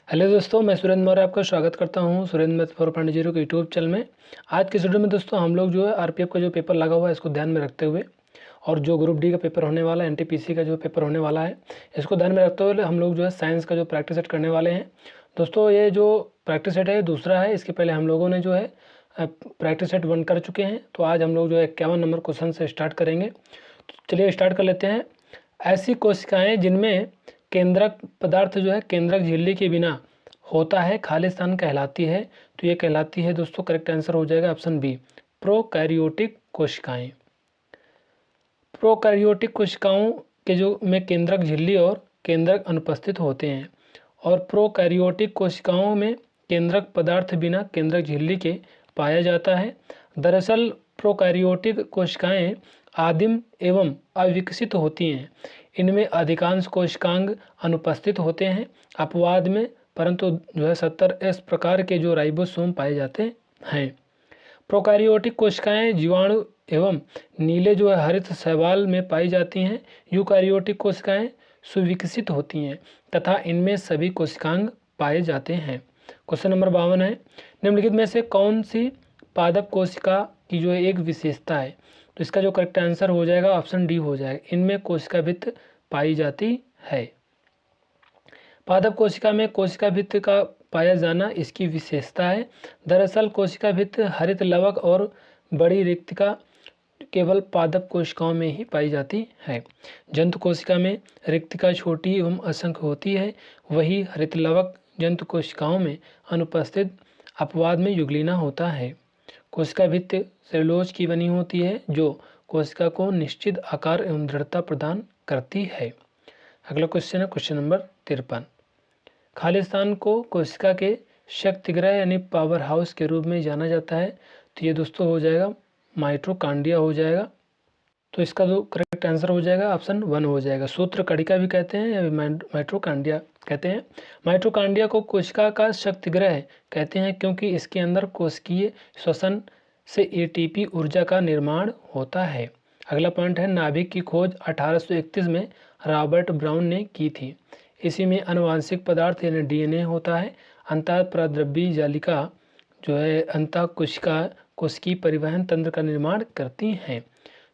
Hello दोस्तों, मैं सुरेंद्र मौर्य आपका स्वागत करता हूं Surendra math for point zero के यूट्यूब चैनल में। आज के वीडियो में दोस्तों हम लोग जो है आरपीएफ का जो पेपर लगा हुआ है इसको ध्यान में रखते हुए और जो ग्रुप डी का पेपर होने वाला है, एनटीपीसी का जो पेपर होने वाला है, इसको ध्यान में रखते हुए हम लोग जो है साइंस का जो प्रैक्टिस सेट करने वाले हैं। दोस्तों ये जो प्रैक्टिस सेट है दूसरा है। इसके पहले हम लोगों ने जो है प्रैक्टिस सेट 1 कर चुके हैं। तो आज हम लोग जो है 51 नंबर क्वेश्चन से स्टार्ट करेंगे। तो चलिए स्टार्ट कर लेते हैं। ऐसी कोशिकाएँ जिनमें केंद्रक पदार्थ जो है केंद्रक झिल्ली के बिना होता है खालिस्तान कहलाती है। तो ये कहलाती है दोस्तों, करेक्ट आंसर हो जाएगा ऑप्शन बी, प्रोकैरियोटिक कोशिकाएं। प्रोकैरियोटिक कोशिकाओं के जो में केंद्रक झिल्ली और केंद्रक अनुपस्थित होते हैं और प्रोकैरियोटिक कोशिकाओं में केंद्रक पदार्थ बिना केंद्रक झिल्ली के पाया जाता है। दरअसल प्रोकैरियोटिक कोशिकाएं आदिम एवं अविकसित होती हैं। इनमें अधिकांश कोशिकांग अनुपस्थित होते हैं अपवाद में, परंतु जो है 70S प्रकार के जो राइबोसोम पाए जाते हैं। प्रोकैरियोटिक कोशिकाएं जीवाणु एवं नीले जो है हरित शैवाल में पाई जाती हैं। यूकैरियोटिक कोशिकाएं सुविकसित होती हैं तथा इनमें सभी कोशिकांग पाए जाते हैं। क्वेश्चन नंबर 52 है, निम्नलिखित में से कौन सी पादप कोशिका की जो है एक विशेषता है? तो इसका जो करेक्ट आंसर हो जाएगा ऑप्शन डी हो जाएगा, इनमें कोशिका भित्त पाई जाती है। पादप कोशिका में कोशिका भित्त का पाया जाना इसकी विशेषता है। दरअसल कोशिका भित्त हरित लवक और बड़ी रिक्तिका केवल पादप कोशिकाओं में ही पाई जाती है। जंतु कोशिका में रिक्तिका छोटी एवं असंख्य होती है, वही हरित लवक जंतु कोशिकाओं में अनुपस्थित अपवाद में युगलीना होता है। कोशिका भित्त सेलुलोज की बनी होती है जो कोशिका को निश्चित आकार एवं दृढ़ता प्रदान करती है। अगला क्वेश्चन है क्वेश्चन नंबर 53। खालिस्तान को कोशिका के शक्तिग्रह यानी पावर हाउस के रूप में जाना जाता है। तो ये दोस्तों हो जाएगा माइटोकांड्रिया हो जाएगा। तो इसका जो करेक्ट आंसर हो जाएगा ऑप्शन 1 हो जाएगा। सूत्र कणिका भी कहते हैं या माइटोकांड्रिया कहते हैं। माइटोकांड्रिया को कोशिका का शक्तिग्रह कहते हैं क्योंकि इसके अंदर कोशिकीय श्वसन से एटीपी ऊर्जा का निर्माण होता है। अगला पॉइंट है, नाभिक की खोज 1831 में रॉबर्ट ब्राउन ने की थी। इसी में आनुवांशिक पदार्थ यानी डीएनए होता है। अंतःप्राद्रव्यी जालिका जो है अंतः कोशिकीय परिवहन तंत्र का निर्माण करती हैं।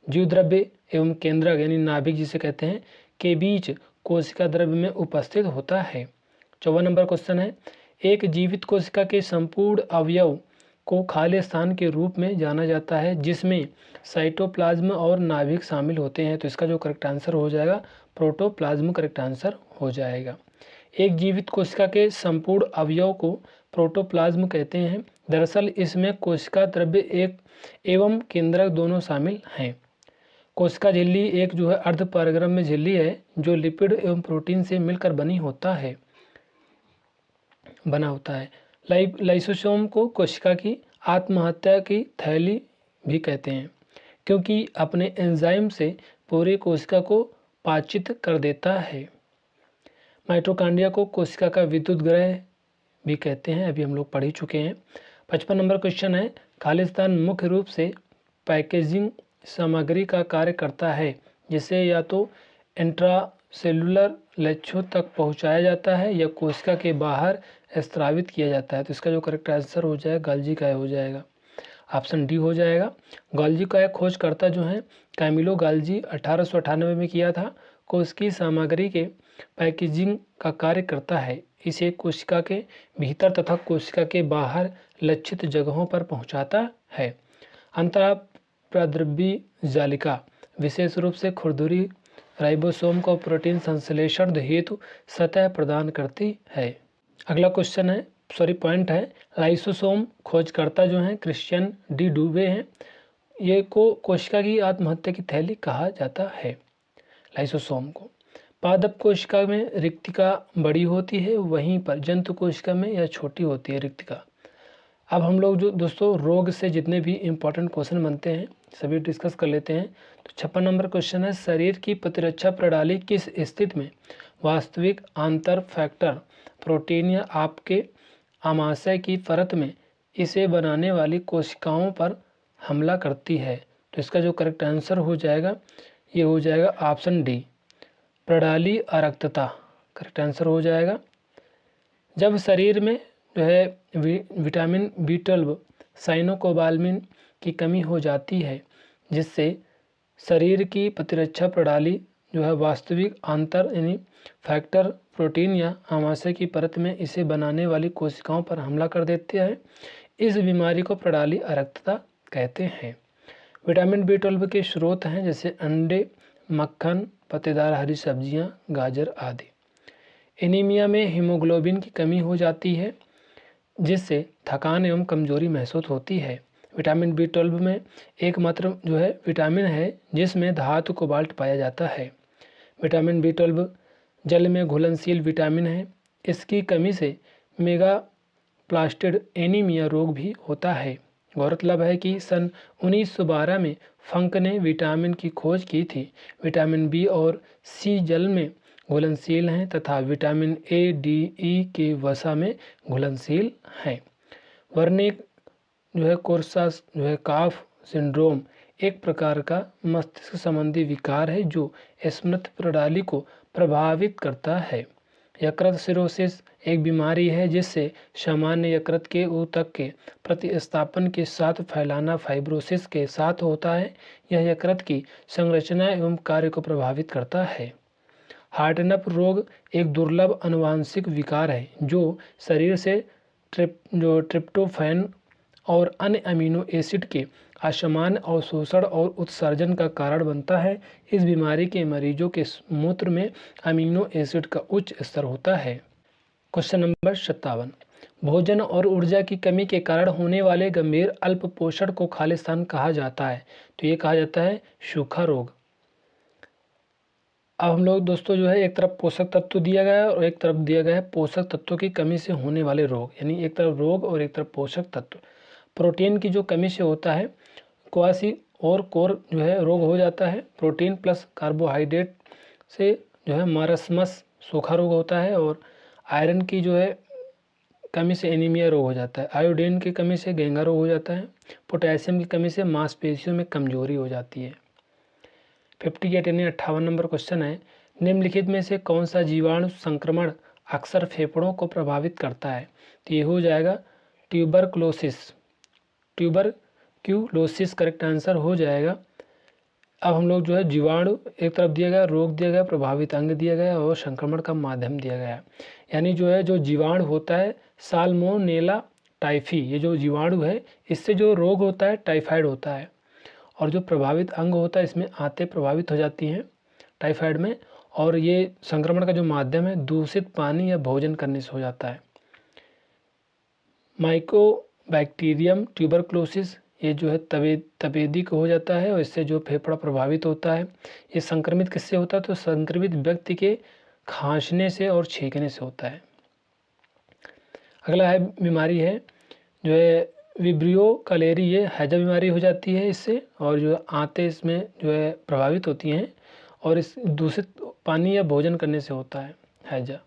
जीवद्रव्य एवं केंद्रक यानी नाभिक जिसे कहते हैं के बीच कोशिका द्रव्य में उपस्थित होता है। 54 नंबर क्वेश्चन है, एक जीवित कोशिका के संपूर्ण अवयव को खाली स्थान के रूप में जाना जाता है जिसमें साइटोप्लाज्म और नाभिक शामिल होते हैं। तो इसका जो करेक्ट आंसर हो जाएगा प्रोटोप्लाज्म करेक्ट आंसर हो जाएगा। एक जीवित कोशिका के संपूर्ण अवयव को प्रोटोप्लाज्म कहते हैं। दरअसल इसमें कोशिका द्रव्य एक एवं केंद्रक दोनों शामिल हैं। कोशिका झिल्ली एक जो है अर्ध पारगम्य झिल्ली है जो लिपिड एवं प्रोटीन से मिलकर बना होता है। लाइसोसोम को कोशिका की आत्महत्या की थैली भी कहते हैं क्योंकि अपने एंजाइम से पूरी कोशिका को पाचित कर देता है। माइटोकांड्रिया को कोशिका का विद्युत ग्रह भी कहते हैं, अभी हम लोग पढ़ ही चुके हैं। 55 नंबर क्वेश्चन है, खालिस्तान मुख्य रूप से पैकेजिंग सामग्री का कार्य करता है जिसे या तो इंट्रासेलुलर लक्ष्यों तक पहुंचाया जाता है या कोशिका के बाहर स्त्रावित किया जाता है। तो इसका जो करेक्ट आंसर हो जाएगा गाल्जी का हो जाएगा, ऑप्शन डी हो जाएगा। गाल्जी का खोजकर्ता जो है कैमिलो गाल्जी 1898 में किया था। कोशिकीय सामग्री के पैकेजिंग का कार्य करता है, इसे कोशिका के भीतर तथा कोशिका के बाहर लक्षित जगहों पर पहुंचाता है। अंतःप्राद्रव्यी जालिका विशेष रूप से खुरदुरी राइबोसोम को प्रोटीन संश्लेषण हेतु सतह प्रदान करती है। अगला क्वेश्चन है पॉइंट है, लाइसोसोम खोजकर्ता जो हैं क्रिश्चियन डी डूबे हैं। ये को कोशिका की आत्महत्या की थैली कहा जाता है। लाइसोसोम को पादप कोशिका में रिक्तिका बड़ी होती है, वहीं पर जंतु कोशिका में यह छोटी होती है रिक्तिका। अब हम लोग जो दोस्तों रोग से जितने भी इम्पोर्टेंट क्वेश्चन बनते हैं सभी डिस्कस कर लेते हैं। तो 56 नंबर क्वेश्चन है, शरीर की प्रतिरक्षा प्रणाली किस स्थिति में वास्तविक आंतर फैक्टर प्रोटीन या आपके आमाशय की परत में इसे बनाने वाली कोशिकाओं पर हमला करती है? तो इसका जो करेक्ट आंसर हो जाएगा ये हो जाएगा ऑप्शन डी, प्रणाली अरक्तता करेक्ट आंसर हो जाएगा। जब शरीर में जो है विटामिन B12 साइनोकोबाल्मिन की कमी हो जाती है, जिससे शरीर की प्रतिरक्षा प्रणाली जो है वास्तविक आंतर यानी फैक्टर प्रोटीन या आमाशय की परत में इसे बनाने वाली कोशिकाओं पर हमला कर देते हैं। इस बीमारी को प्रणाली अरक्तता कहते हैं। विटामिन B12 के स्रोत हैं जैसे अंडे, मक्खन, पत्तेदार हरी सब्जियां, गाजर आदि। एनीमिया में हीमोग्लोबिन की कमी हो जाती है, जिससे थकान एवं कमजोरी महसूस होती है। विटामिन B12 में एकमात्र जो है विटामिन है जिसमें धातु कोबाल्ट पाया जाता है। विटामिन B12 जल में घुलनशील विटामिन है। इसकी कमी से मेगा प्लास्टिड एनीमिया रोग भी होता है। गौरतलब है कि सन 1912 में फंक ने विटामिन की खोज की थी। विटामिन B और C जल में घुलनशील हैं तथा विटामिन A, D, E के वसा में घुलनशील हैं। वर्निक जो है कोर्सास जो है काफ सिंड्रोम एक प्रकार का मस्तिष्क संबंधी विकार है जो स्मृति प्रणाली को प्रभावित करता है। यकृत सिरोसिस एक बीमारी है जिससे सामान्य यकृत के ऊतक के प्रतिस्थापन के साथ फैलाना फाइब्रोसिस के साथ होता है। यह यकृत की संरचना एवं कार्य को प्रभावित करता है। हार्टनप रोग एक दुर्लभ आनुवांशिक विकार है जो शरीर से ट्रिप्टोफैन और अन्य अमीनो एसिड के असमान अवशोषण और उत्सर्जन का कारण बनता है। इस बीमारी के मरीजों के मूत्र में अमीनो एसिड का उच्च स्तर होता है। क्वेश्चन नंबर 57, भोजन और ऊर्जा की कमी के कारण होने वाले गंभीर अल्प पोषण को खालिस्तान कहा जाता है। तो ये कहा जाता है सूखा रोग। अब हम लोग दोस्तों जो है एक तरफ पोषक तत्व दिया गया है और एक तरफ दिया गया है पोषक तत्वों की कमी से होने वाले रोग, यानी एक तरफ रोग और एक तरफ पोषक तत्व। प्रोटीन की जो कमी से होता है क्वासी और कोर जो है रोग हो जाता है। प्रोटीन प्लस कार्बोहाइड्रेट से जो है मारस्मस सूखा रोग होता है और आयरन की जो है कमी से एनीमिया रोग हो जाता है। आयोडीन की कमी से घेंगा रोग हो जाता है। पोटेशियम की कमी से मांसपेशियों में कमजोरी हो जाती है। 58 यानी 58 नंबर क्वेश्चन है, निम्नलिखित में से कौन सा जीवाणु संक्रमण अक्सर फेफड़ों को प्रभावित करता है। तो ये हो जाएगा ट्यूबरक्लोसिस। ट्यूबरक्यूलोसिस करेक्ट आंसर हो जाएगा। अब हम लोग जो है जीवाणु एक तरफ दिया गया, रोग दिया गया, प्रभावित अंग दिया गया और संक्रमण का माध्यम दिया गया। यानी जो है जो जीवाणु होता है साल्मोनेला टाइफी, ये जो जीवाणु है इससे जो रोग होता है टाइफाइड होता है। और जो प्रभावित अंग होता है इसमें आंतें प्रभावित हो जाती हैं टाइफाइड में। और ये संक्रमण का जो माध्यम है दूषित पानी या भोजन करने से हो जाता है। माइकोबैक्टीरियम ट्यूबरक्लोसिस ये जो है तपेदिक हो जाता है और इससे जो फेफड़ा प्रभावित होता है। ये संक्रमित किससे होता है, तो संक्रमित व्यक्ति के खांसने से और छींकने से होता है। अगला है बीमारी है जो है विब्रियो कलेरी, ये हैजा बीमारी हो जाती है इससे। और जो आंतें इसमें जो है प्रभावित होती हैं और इस दूषित पानी या भोजन करने से होता है हैजा।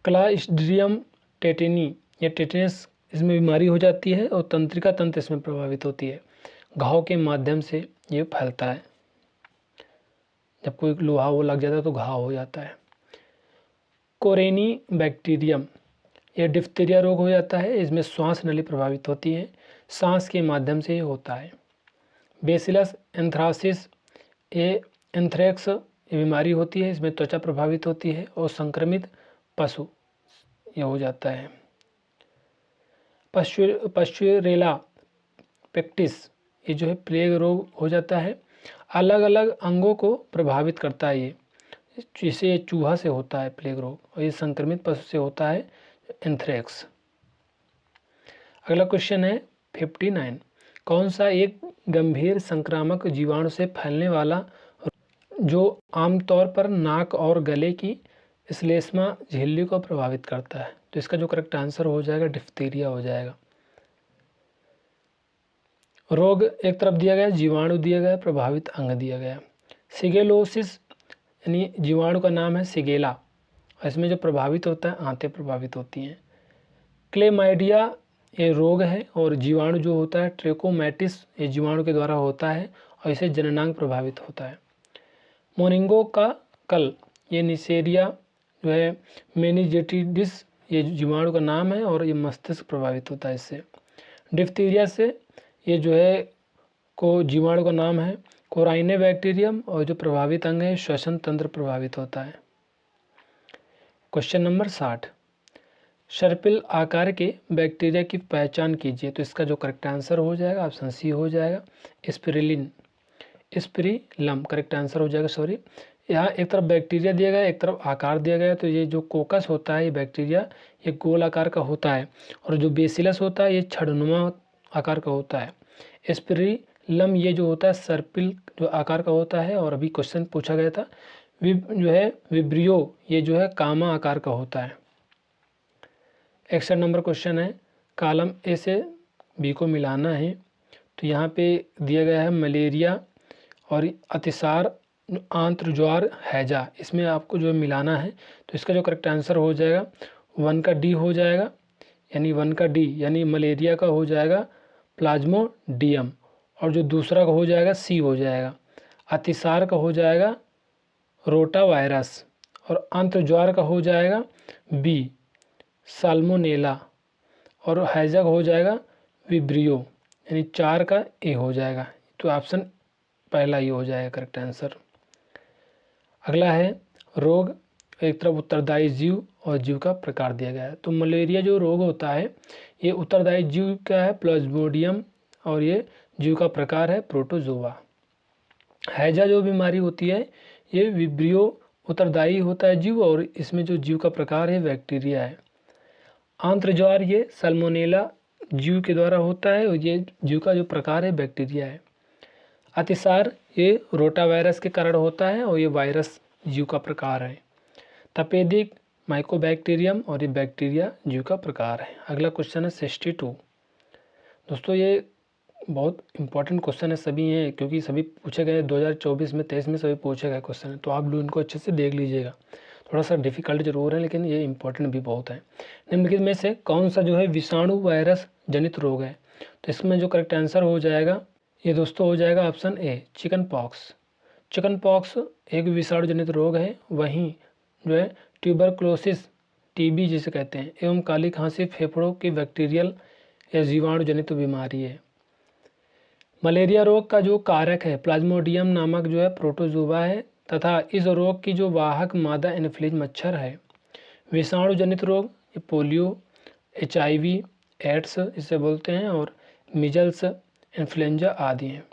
क्लास्ट्रिडियम टेटेनी या टेटेनस इसमें बीमारी हो जाती है और तंत्रिका तंत्र इसमें प्रभावित होती है। घाव के माध्यम से ये फैलता है। जब कोई लोहा वो लग जाता है तो घाव हो जाता है। कोरेनी बैक्टीरियम ये डिफ्थीरिया रोग हो जाता है। इसमें श्वास नली प्रभावित होती है, सांस के माध्यम से ये होता है। बेसिलस एंथ्रासिस ये एंथ्रेक्स ये बीमारी होती है, इसमें त्वचा प्रभावित होती है और संक्रमित पशु ये हो जाता है। पश्चुरेला पेक्टिस ये जो है प्लेग रोग हो जाता है। अलग अलग अंगों को प्रभावित करता है ये, जिसे चूहा से होता है प्लेग रोग और ये संक्रमित पशु से होता है एंथ्रेक्स। अगला क्वेश्चन है 59, कौन सा एक गंभीर संक्रामक जीवाणु से फैलने वाला जो आमतौर पर नाक और गले की श्लेष्मा झिल्ली को प्रभावित करता है। तो इसका जो करेक्ट आंसर हो जाएगा डिफ्थीरिया हो जाएगा। रोग एक तरफ दिया गया, जीवाणु दिया गया, प्रभावित अंग दिया गया। सिगेलोसिस यानी जीवाणु का नाम है सिगेला, इसमें जो प्रभावित होता है आंतें प्रभावित होती हैं। क्लेमाइडिया ये रोग है और जीवाणु जो होता है ट्रेकोमैटिस ये जीवाणु के द्वारा होता है और इसे जननांग प्रभावित होता है। मोनिंगो का कल ये निसेरिया जो है मेनिजेटिडिस ये जीवाणु का नाम है और ये मस्तिष्क प्रभावित होता है इससे। डिप्थीरिया से ये जो है को जीवाणु का नाम है कोराइने बैक्टीरियम और जो प्रभावित अंग है श्वसन तंत्र प्रभावित होता है। क्वेश्चन नंबर 60, सर्पिल आकार के बैक्टीरिया की पहचान कीजिए। तो इसका जो करेक्ट आंसर हो जाएगा ऑप्शन सी हो जाएगा स्पिरिलिन, स्पिरिलम करेक्ट आंसर हो जाएगा। सॉरी, यहाँ एक तरफ बैक्टीरिया दिया गया एक तरफ आकार दिया गया। तो ये जो कोकस होता है ये बैक्टीरिया ये गोल आकार का होता है और जो बेसिलस होता है ये छड़नुमा आकार का होता है। स्पिरिलम ये जो होता है सर्पिल जो आकार का होता है। और अभी क्वेश्चन पूछा गया था जो है विब्रियो ये जो है कामा आकार का होता है। 61 नंबर क्वेश्चन है, कॉलम ए से बी को मिलाना है। तो यहाँ पे दिया गया है मलेरिया और अतिसार आंत्रज्वार हैजा, इसमें आपको जो मिलाना है। तो इसका जो करेक्ट आंसर हो जाएगा 1 का डी हो जाएगा, यानी 1 का डी यानी मलेरिया का हो जाएगा प्लाज्मोडियम और जो दूसरा का हो जाएगा सी हो जाएगा। अतिसार का हो जाएगा रोटा वायरस और आंत्रज्वार का हो जाएगा बी साल्मोनेला और हैजा का हो जाएगा विब्रियो, यानी 4 का ए हो जाएगा। तो ऑप्शन पहला ही हो जाएगा करेक्ट आंसर। अगला है रोग, एक तरफ उत्तरदायी जीव और जीव का प्रकार दिया गया है। तो मलेरिया जो रोग होता है ये उत्तरदायी जीव क्या है प्लाज्मोडियम और ये जीव का प्रकार है प्रोटोजोआ। हैजा जो बीमारी होती है ये विब्रियो उत्तरदायी होता है जीव और इसमें जो जीव का प्रकार है बैक्टीरिया है। आंत्रज्वार ये सल्मोनेला जीव के द्वारा होता है और ये जीव का जो प्रकार है बैक्टीरिया है। अतिसार ये रोटावायरस के कारण होता है और ये वायरस जीव का प्रकार है। तपेदिक माइकोबैक्टीरियम और ये बैक्टीरिया जीव का प्रकार है। अगला क्वेश्चन है 62। दोस्तों ये बहुत इंपॉर्टेंट क्वेश्चन है, सभी हैं क्योंकि सभी पूछे गए 2024 में 23 में सभी पूछे गए क्वेश्चन है। तो आप लोग इनको अच्छे से देख लीजिएगा, थोड़ा सा डिफिकल्ट जरूर है लेकिन ये इंपॉर्टेंट भी बहुत है। निम्नलिखित में से कौन सा जो है विषाणु वायरस जनित रोग है? तो इसमें जो करेक्ट आंसर हो जाएगा ये दोस्तों हो जाएगा option A chicken pox. Chicken pox एक विषाणु जनित रोग है। वहीं जो है ट्यूबरक्लोसिस टीबी जिसे कहते हैं एवं काली खांसी फेफड़ों की बैक्टीरियल या जीवाणु जनित बीमारी है। मलेरिया रोग का जो कारक है प्लाज्मोडियम नामक जो है प्रोटोजोआ है तथा इस रोग की जो वाहक मादा एनोफिलीज मच्छर है। विषाणु जनित रोग ये पोलियो, HIV, एड्स इसे बोलते हैं और मिजल्स, इन्फ्लुएंजा आदि हैं।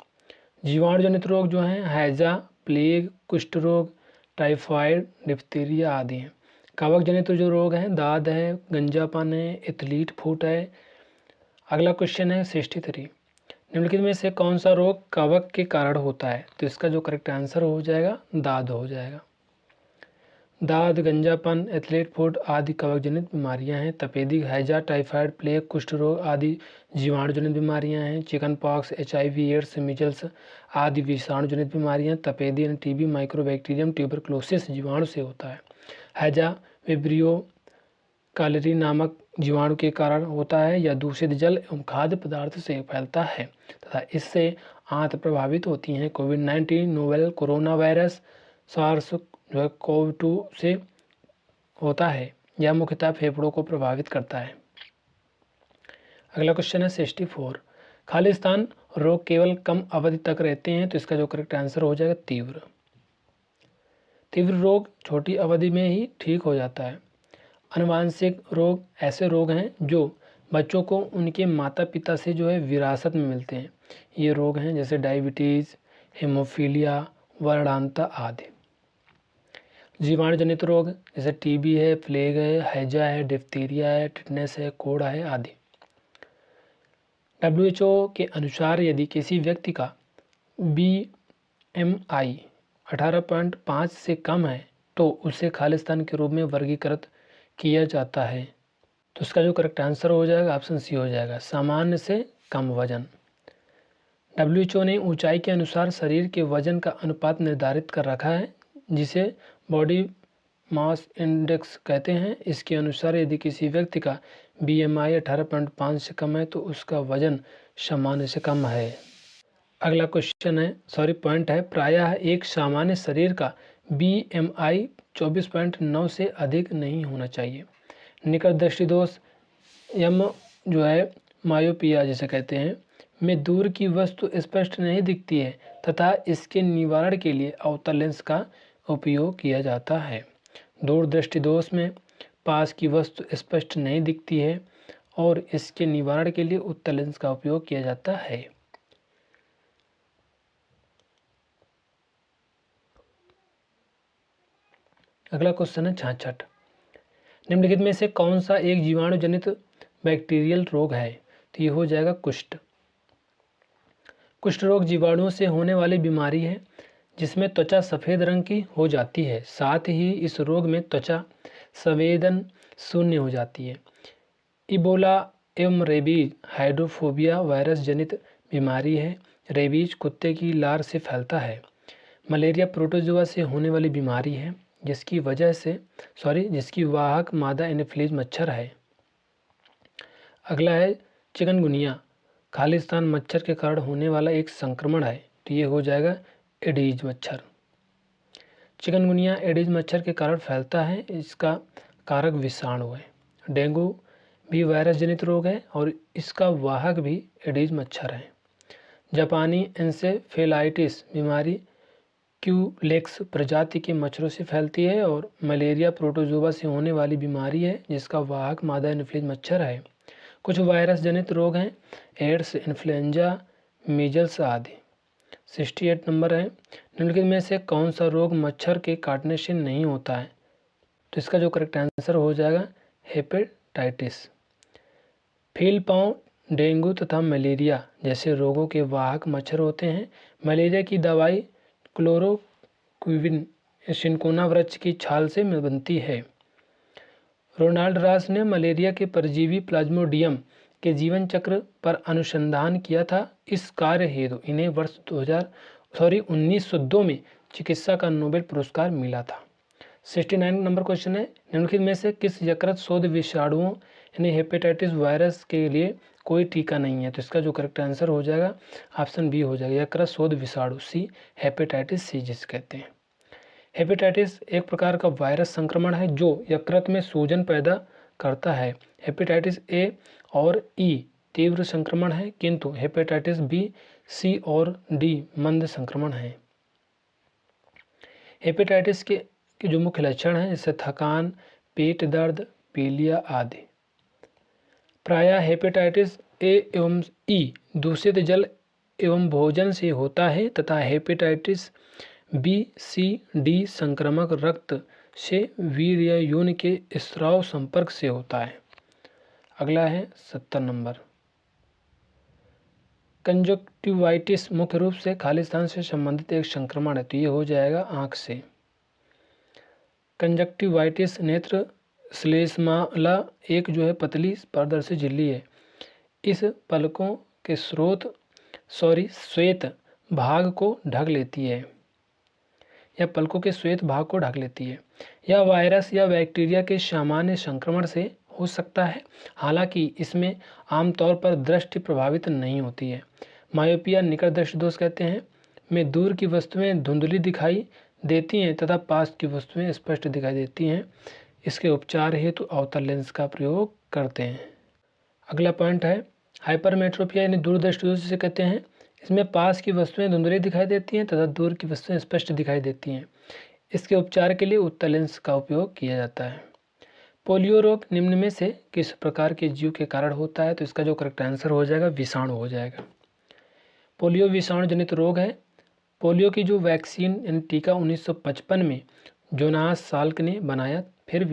जीवाणु जनित रोग जो हैं हैजा, प्लेग, कुष्ठ रोग, टाइफाइड, डिप्थीरिया आदि हैं। कवक जनित जो रोग हैं दाद है, गंजापन है, एथलीट फुट है। अगला क्वेश्चन है 63। निम्नलिखित में से कौन सा रोग कवक के कारण होता है? तो इसका जो करेक्ट आंसर हो जाएगा दाद हो जाएगा। दाद, गंजापन, एथलीट फुट आदि कवक जनित बीमारियां हैं। तपेदिक, हैजा, टाइफाइड, प्लेग, कुष्ठ रोग आदि जीवाणु जनित बीमारियां हैं। Chicken pox, HIV, AIDS, measles आदि विषाणु जनित बीमारियां। तपेदी यानी TB, माइक्रोबैक्टीरियम, ट्यूबरक्लोसिस जीवाणु से होता है। हैजा विब्रियो कालेरी नामक जीवाणु के कारण होता है या दूषित जल एवं खाद्य पदार्थ से फैलता है तथा इससे आंत प्रभावित होती हैं। कोविड-19 नोवेल कोरोना वायरस सार्स जो है कोव-2 से होता है। यह मुख्यतः फेफड़ों को प्रभावित करता है। अगला क्वेश्चन है 64। खालिस्तान रोग केवल कम अवधि तक रहते हैं। तो इसका जो करेक्ट आंसर हो जाएगा तीव्र। तीव्र रोग छोटी अवधि में ही ठीक हो जाता है। आनुवांशिक रोग ऐसे रोग हैं जो बच्चों को उनके माता पिता से जो है विरासत में मिलते हैं। ये रोग हैं जैसे डायबिटीज़, हेमोफीलिया, वर्णांता आदि। जीवाणु जनित रोग जैसे TB है, प्लेग है, हैजा है, डिप्थीरिया है, टिटनेस है, कोड़ा है आदि। WHO के अनुसार यदि किसी व्यक्ति का BMI 18.5 से कम है तो उसे खालिस्तान के रूप में वर्गीकृत किया जाता है। तो इसका जो करेक्ट आंसर हो जाएगा ऑप्शन सी हो जाएगा सामान्य से कम वजन। WHO ने ऊंचाई के अनुसार शरीर के वजन का अनुपात निर्धारित कर रखा है जिसे बॉडी मास इंडेक्स कहते हैं। इसके अनुसार यदि किसी व्यक्ति का BMI 18.5 से कम है तो उसका वजन सामान्य से कम है। अगला क्वेश्चन है पॉइंट है प्रायः एक सामान्य शरीर का BMI 24.9 से अधिक नहीं होना चाहिए। निकट दृष्टि दोष यम जो है मायोपिया जिसे कहते हैं में दूर की वस्तु स्पष्ट नहीं दिखती है तथा इसके निवारण के लिए अवतल लेंस का उपयोग किया जाता है। दूर दृष्टि दोष में पास की वस्तु स्पष्ट नहीं दिखती है और इसके निवारण के लिए उत्तल लेंस का उपयोग किया जाता है। अगला क्वेश्चन है 66। निम्नलिखित में से कौन सा एक जीवाणु जनित बैक्टीरियल रोग है? तो ये हो जाएगा कुष्ठ। कुष्ठ रोग जीवाणुओं से होने वाली बीमारी है जिसमें त्वचा सफ़ेद रंग की हो जाती है। साथ ही इस रोग में त्वचा संवेदन शून्य हो जाती है। इबोला एवं रेबीज हाइड्रोफोबिया वायरस जनित बीमारी है। रेबीज कुत्ते की लार से फैलता है। मलेरिया प्रोटोजोआ से होने वाली बीमारी है जिसकी वाहक मादा एनोफिलीज मच्छर है। अगला है चिकनगुनिया, खालिस्तान मच्छर के कारण होने वाला एक संक्रमण है। तो ये हो जाएगा एडीज मच्छर। चिकनगुनिया एडीज मच्छर के कारण फैलता है। इसका कारक विषाणु है। डेंगू भी वायरस जनित रोग है और इसका वाहक भी एडीज मच्छर है। जापानी एन्सेफेलाइटिस बीमारी क्यूलेक्स प्रजाति के मच्छरों से फैलती है और मलेरिया प्रोटोजोआ से होने वाली बीमारी है जिसका वाहक मादा एनोफिलीज मच्छर है। कुछ वायरस जनित रोग हैं एड्स, इन्फ्लुएंजा, मीजल्स आदि। 68 नंबर है। निम्नलिखित में से कौन सा रोग मच्छर के काटने से नहीं होता है? तो इसका जो करेक्ट आंसर हो जाएगा हेपेटाइटिस। फील पाँव, डेंगू तथा मलेरिया जैसे रोगों के वाहक मच्छर होते हैं। मलेरिया की दवाई क्लोरोक्विन सिनकोना वृक्ष की छाल से बनती है। रोनाल्ड रॉस ने मलेरिया के परजीवी प्लाज्मोडियम के जीवन चक्र पर अनुसंधान किया था। इस कार्य हेतु इन्हें वर्ष 1902 में चिकित्सा का नोबेल पुरस्कार मिला था। 69 नंबर क्वेश्चन है। निम्नलिखित में से किस यकृत शोध विषाणुओं यानी हेपेटाइटिस वायरस के लिए कोई टीका नहीं है? तो इसका जो करेक्ट आंसर हो जाएगा ऑप्शन बी हो जाएगा यकृत शोध विषाणु सी, हेपेटाइटिस सी जिसे कहते हैं। हेपेटाइटिस एक प्रकार का वायरस संक्रमण है जो यकृत में सूजन पैदा करता है। हेपेटाइटिस ए और ई तीव्र संक्रमण है किंतु हेपेटाइटिस बी, सी और डी मंद संक्रमण है। हेपेटाइटिस के जो मुख्य लक्षण हैं जैसे थकान, पेट दर्द, पीलिया आदि। प्रायः हेपेटाइटिस ए एवं ई दूषित जल एवं भोजन से होता है तथा हेपेटाइटिस बी, सी, डी संक्रामक रक्त से वीर्ययून के स्राव संपर्क से होता है। अगला है 70 नंबर। कंजक्टिवाइटिस मुख्य रूप से खालिस्तान से संबंधित एक संक्रमण है। तो ये हो जाएगा आँख से। कंजक्टिवाइटिस नेत्र श्लेष्माला एक जो है पतली पारदर्शी झिल्ली है। इस पलकों के श्वेत भाग को ढक लेती है या पलकों के श्वेत भाग को ढक लेती है। यह वायरस या बैक्टीरिया के सामान्य संक्रमण से हो सकता है, हालांकि इसमें आमतौर पर दृष्टि प्रभावित नहीं होती है। मायोपिया निकट दृष्टि दोष कहते हैं में दूर की वस्तुएं धुंधली दिखाई देती हैं तथा पास की वस्तुएं स्पष्ट दिखाई देती हैं। इसके उपचार हेतु अवतल लेंस का प्रयोग करते हैं। अगला पॉइंट है हाइपरमेट्रोपिया यानी दूरदृष्टि दोष जिसे कहते हैं। इसमें पास की वस्तुएं धुंधली दिखाई देती हैं तथा दूर की वस्तुएं स्पष्ट दिखाई देती हैं। इसके उपचार के लिए उत्तल लेंस का उपयोग किया जाता है। पोलियो रोग निम्न में से किस प्रकार के जीव के कारण होता है? तो इसका जो करेक्ट आंसर हो जाएगा विषाणु हो जाएगा। पोलियो विषाणु जनित रोग है। पोलियो की जो वैक्सीन यानी टीका 1955 में जोनास साल्क ने बनाया। फिर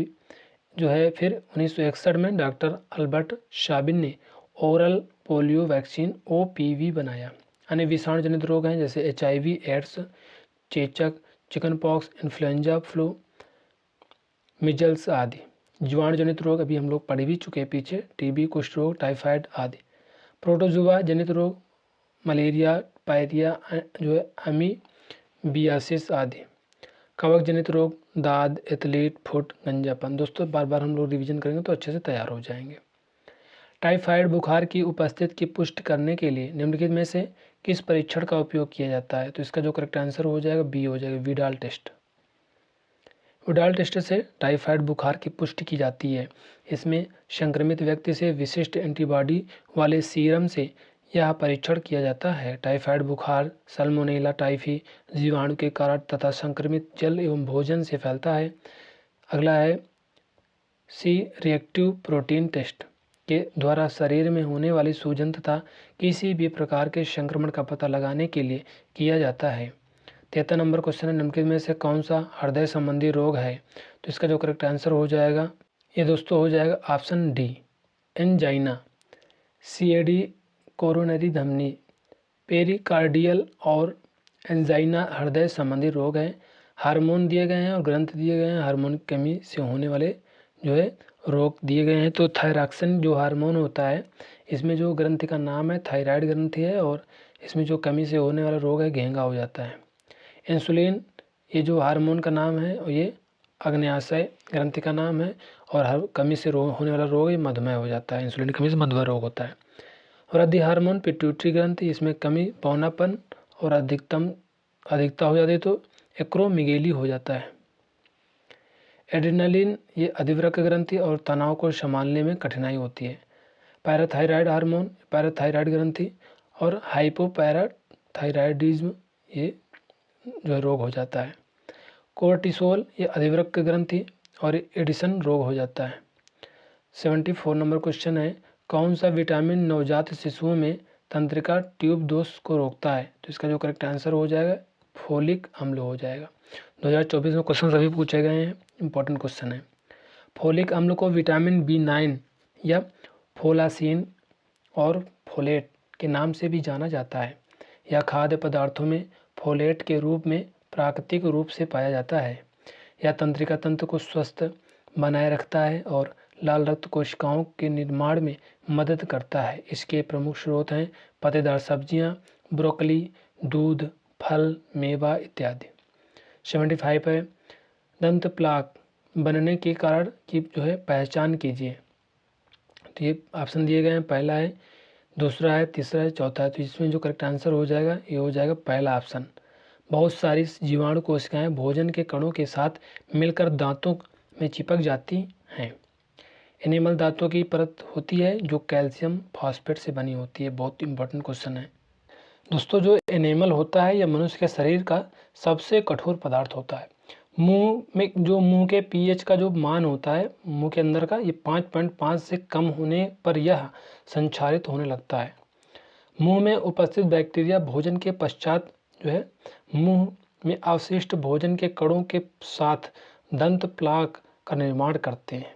1961 में डॉक्टर अल्बर्ट शाबिन ने ओरल पोलियो वैक्सीन OPV बनाया। अन्य विषाणु जनित रोग हैं जैसे HIV, एड्स, चेचक, chicken pox, influenza, flu, measles आदि। जीवाणु जनित रोग अभी हम लोग पढ़ भी चुके हैं पीछे, TB, कुष्ठ रोग, टाइफाइड आदि। प्रोटोजुआ जनित रोग मलेरिया, पायरिया जो है अमीबियासिस आदि। कवक जनित रोग दाद, एथलीट, फुट, गंजापन। दोस्तों बार बार हम लोग रिवीजन करेंगे तो अच्छे से तैयार हो जाएंगे। टाइफाइड बुखार की उपस्थिति की पुष्टि करने के लिए निम्नलिखित में से किस परीक्षण का उपयोग किया जाता है? तो इसका जो करेक्ट आंसर हो जाएगा बी हो जाएगा विडाल टेस्ट। विडाल टेस्ट से टाइफाइड बुखार की पुष्टि की जाती है। इसमें संक्रमित व्यक्ति से विशिष्ट एंटीबॉडी वाले सीरम से यह परीक्षण किया जाता है। टाइफाइड बुखार सल्मोनेला टाइफी जीवाणु के कारण तथा संक्रमित जल एवं भोजन से फैलता है। अगला है सी रिएक्टिव प्रोटीन टेस्ट के द्वारा शरीर में होने वाली सूजन तथा किसी भी प्रकार के संक्रमण का पता लगाने के लिए किया जाता है। 73 नंबर क्वेश्चन है, निम्नलिखित में से कौन सा हृदय संबंधी रोग है? तो इसका जो करेक्ट आंसर हो जाएगा ये दोस्तों हो जाएगा option D, angina. CAD coronary धमनी, पेरिकार्डियल और एंजाइना हृदय संबंधी रोग है। हार्मोन दिए गए हैं और ग्रंथ दिए गए हैं। हार्मोन की कमी से होने वाले जो है रोग दिए गए हैं। तो थायरॉक्सिन जो हार्मोन होता है, इसमें जो ग्रंथि का नाम है थायराइड ग्रंथि है और इसमें जो कमी से होने वाला रोग है घेंगा हो जाता है। इंसुलिन ये जो हार्मोन का नाम है और ये अग्न्याशय ग्रंथि का नाम है और हर कमी से होने वाला रोग ये मधुमेह हो जाता है। इंसुलिन की कमी से मधुमेह रोग होता है। वृद्धि हार्मोन पिट्यूटरी ग्रंथि, इसमें कमी पौनापन और अधिकता हो जाती है तो एक्रोमिगेली हो जाता है। एड्रेनालिन ये अधिवृक्क ग्रंथि और तनाव को संभालने में कठिनाई होती है। पैराथायराइड हार्मोन पैराथायराइड ग्रंथि और हाइपोपैराथायराइडिज्म ये जो है रोग हो जाता है। कोर्टिसोल ये अधिवृक्क ग्रंथि और एडिसन रोग हो जाता है। 74 नंबर क्वेश्चन है, कौन सा विटामिन नवजात शिशुओं में तंत्रिका ट्यूब दोष को रोकता है? तो इसका जो करेक्ट आंसर हो जाएगा फोलिक अम्ल हो जाएगा। 2024 में क्वेश्चन सभी पूछे गए हैं, इंपॉर्टेंट क्वेश्चन है। फोलिक अम्ल को विटामिन B9 या फोलासीन और फोलेट के नाम से भी जाना जाता है। यह खाद्य पदार्थों में फोलेट के रूप में प्राकृतिक रूप से पाया जाता है। यह तंत्रिका तंत्र को स्वस्थ बनाए रखता है और लाल रक्त कोशिकाओं के निर्माण में मदद करता है। इसके प्रमुख स्रोत हैं पत्तेदार सब्जियां, ब्रोकली, दूध, फल, मेवा इत्यादि। 75 है, दंत प्लाक बनने के कारण की जो है पहचान कीजिए। तो ये ऑप्शन दिए गए हैं, पहला है, दूसरा है, तीसरा है, चौथा है। तो इसमें जो करेक्ट आंसर हो जाएगा ये हो जाएगा पहला ऑप्शन। बहुत सारी जीवाणु कोशिकाएं भोजन के कणों के साथ मिलकर दांतों में चिपक जाती हैं। एनिमल दांतों की परत होती है जो कैल्शियम फॉस्फेट से बनी होती है। बहुत इंपॉर्टेंट क्वेश्चन है दोस्तों। जो एनिमल होता है यह मनुष्य के शरीर का सबसे कठोर पदार्थ होता है। मुंह के पीएच का जो मान होता है मुंह के अंदर का, ये 5.5 से कम होने पर यह संक्षारित होने लगता है। मुंह में उपस्थित बैक्टीरिया भोजन के पश्चात जो है मुंह में अवशिष्ट भोजन के कणों के साथ दंत प्लाक का निर्माण करते हैं।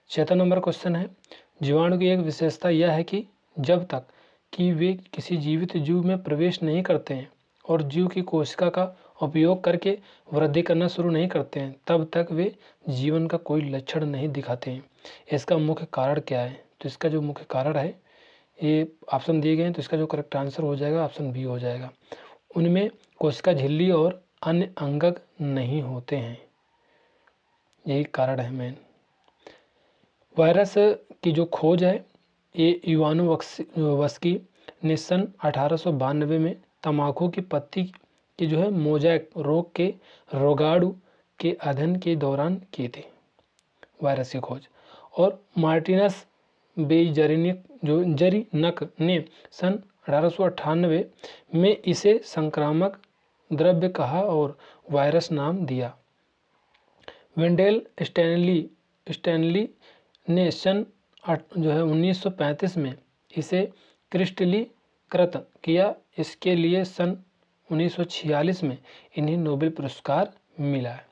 76 नंबर क्वेश्चन है, जीवाणु की एक विशेषता यह है कि जब तक कि वे किसी जीवित जीव में प्रवेश नहीं करते हैं और जीव की कोशिका का उपयोग करके वृद्धि करना शुरू नहीं करते हैं तब तक वे जीवन का कोई लक्षण नहीं दिखाते हैं। इसका मुख्य कारण क्या है? तो इसका जो मुख्य कारण है ये ऑप्शन दिए गए हैं। तो इसका जो करेक्ट आंसर हो जाएगा ऑप्शन बी हो जाएगा। उनमें कोशिका झिल्ली और अन्य अंगक नहीं होते हैं, यही कारण है मेन। वायरस की जो खोज है ये इवानोवस्की ने सन 1892 में तंबाकू की पत्ती की जो है मोजैक रोग के रोगाणु के अध्ययन के दौरान किए थे वायरस की खोज। और मार्टिनस बेजरिनक ने सन 1898 में इसे संक्रामक द्रव्य कहा और वायरस नाम दिया। वेंडेल स्टैनली ने सन 1935 में इसे क्रिस्टलीकृत किया। इसके लिए सन 1946 में इन्हें नोबेल पुरस्कार मिला है।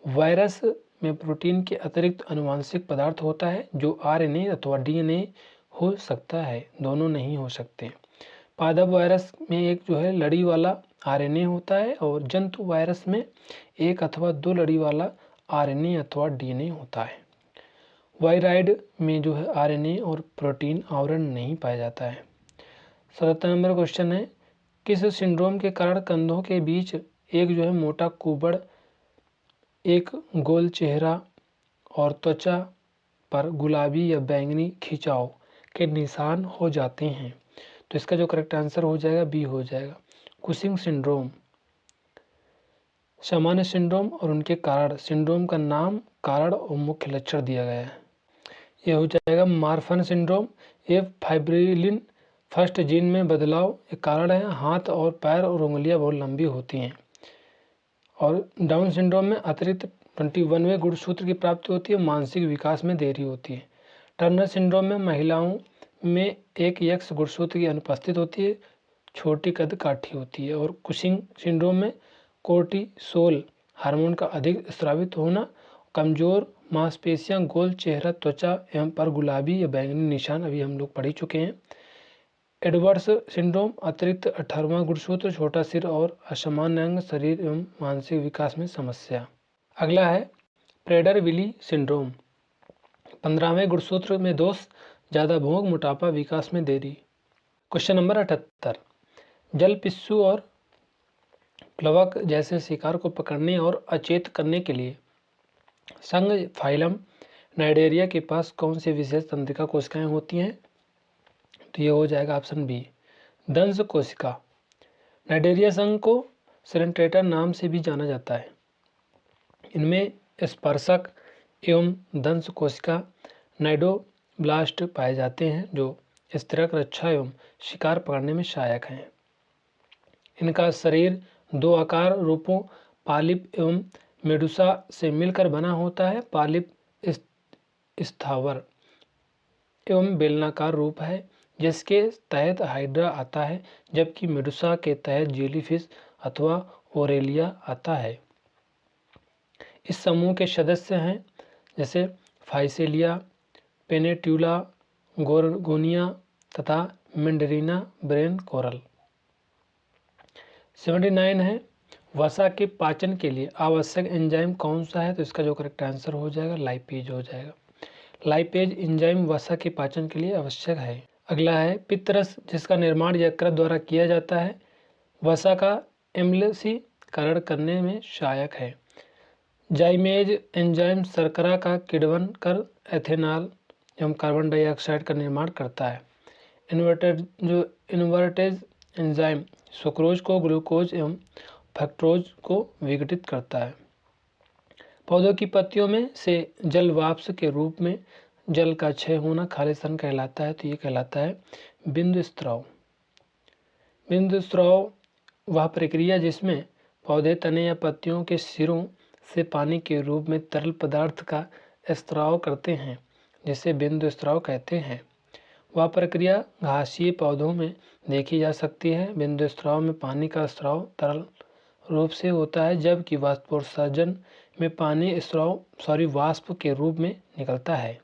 वायरस में प्रोटीन के अतिरिक्त आनुवंशिक पदार्थ होता है जो आरएनए अथवा डीएनए हो सकता है, दोनों नहीं हो सकते। पादप वायरस में एक जो है लड़ी वाला आरएनए होता है और जंतु वायरस में एक अथवा दो लड़ी वाला आरएनए अथवा डीएनए होता है। वायराइड में जो है आरएनए और प्रोटीन आवरण नहीं पाया जाता है। 77 नंबर क्वेश्चन है, किस सिंड्रोम के कारण कंधों के बीच एक जो है मोटा कुबड़, एक गोल चेहरा और त्वचा पर गुलाबी या बैंगनी खिंचाव के निशान हो जाते हैं? तो इसका जो करेक्ट आंसर हो जाएगा बी हो जाएगा, कुशिंग सिंड्रोम। सामान्य सिंड्रोम और उनके कारण। सिंड्रोम का नाम, कारण और मुख्य लक्षण दिया गया है। ये हो जाएगा मार्फन सिंड्रोम। ये फाइब्रिलिन फर्स्ट जीन में बदलाव एक कारण है। हाथ और पैर और उंगलियां बहुत लंबी होती हैं। और डाउन सिंड्रोम में अतिरिक्त 21वें गुणसूत्र की प्राप्ति होती है। मानसिक विकास में देरी होती है। टर्नर सिंड्रोम में महिलाओं में एक एक्स गुणसूत्र की अनुपस्थित होती है, छोटी कद काठी होती है। और कुशिंग सिंड्रोम में कोर्टिसोल हार्मोन का अधिक स्रावित होना, कमजोर मांसपेशियां, गोल चेहरा, त्वचा एवं पर गुलाबी या बैंगनी निशान अभी हम लोग पढ़ ही चुके हैं। एडवर्ड्स सिंड्रोम अतिरिक्त 18वां गुणसूत्र, छोटा सिर और असामान्य अंग, शरीर एवं मानसिक विकास में समस्या। अगला है प्रेडर विली सिंड्रोम। 15वें गुणसूत्र में दोष, ज़्यादा भूख, मोटापा, विकास में देरी। क्वेश्चन नंबर 78, जल पिस्सू और प्लवक जैसे शिकार को पकड़ने और अचेत करने के लिए संघ फाइलम नाइडेरिया के पास कौन सी विशेष तंत्रिका कोशिकाएं होती हैं? तो ये हो जाएगा ऑप्शन बी, दंश कोशिका। नाइडेरिया संघ को सेरेंट्रेटर नाम से भी जाना जाता है। इनमें स्पर्शक एवं दंश कोशिका नाइडोब्लास्ट पाए जाते हैं जो स्थिरक, रक्षा एवं शिकार पकड़ने में सहायक हैं। इनका शरीर दो आकार रूपों पालिप एवं मेडुसा से मिलकर बना होता है। पालिप स्थावर एवं बेलनाकार रूप है जिसके तहत हाइड्रा आता है, जबकि मेडुसा के तहत जेलीफिश अथवा ओरेलिया आता है। इस समूह के सदस्य हैं जैसे फाइसेलिया, पेनेट्यूला, गोरगोनिया तथा मेंडरीना ब्रेन कोरल। 79 है, वसा के पाचन के लिए आवश्यक एंजाइम कौन सा है? तो इसका जो करेक्ट आंसर हो जाएगा लाइपेज हो जाएगा। लाइपेज एंजाइम वसा के पाचन के लिए आवश्यक है। अगला है पित्तरस, जिसका निर्माण यकृत द्वारा किया जाता है, वसा का एम्लसीकरण करने में सहायक है। जाइमेज एंजाइम शर्करा का किण्वन कर एथेनॉल एवं कार्बन डाइऑक्साइड का निर्माण करता है। इन्वर्टेज एंजाइम सुक्रोज को ग्लूकोज एवं फ्रक्टोज को विघटित करता है। पौधों की पत्तियों में से जल वाष्प के रूप में जल का क्षय होना खालिस्तान कहलाता है। तो ये कहलाता है बिंदु स्त्राव। बिंदु स्त्राव वह प्रक्रिया जिसमें पौधे तने या पत्तियों के सिरों से पानी के रूप में तरल पदार्थ का स्त्राव करते हैं, जिसे बिंदु स्त्राव कहते हैं। वह प्रक्रिया घासीय पौधों में देखी जा सकती है। बिंदु स्त्राव में पानी का स्त्राव तरल रूप से होता है, जबकि वाष्पोत्सर्जन में पानी वाष्प के रूप में निकलता है।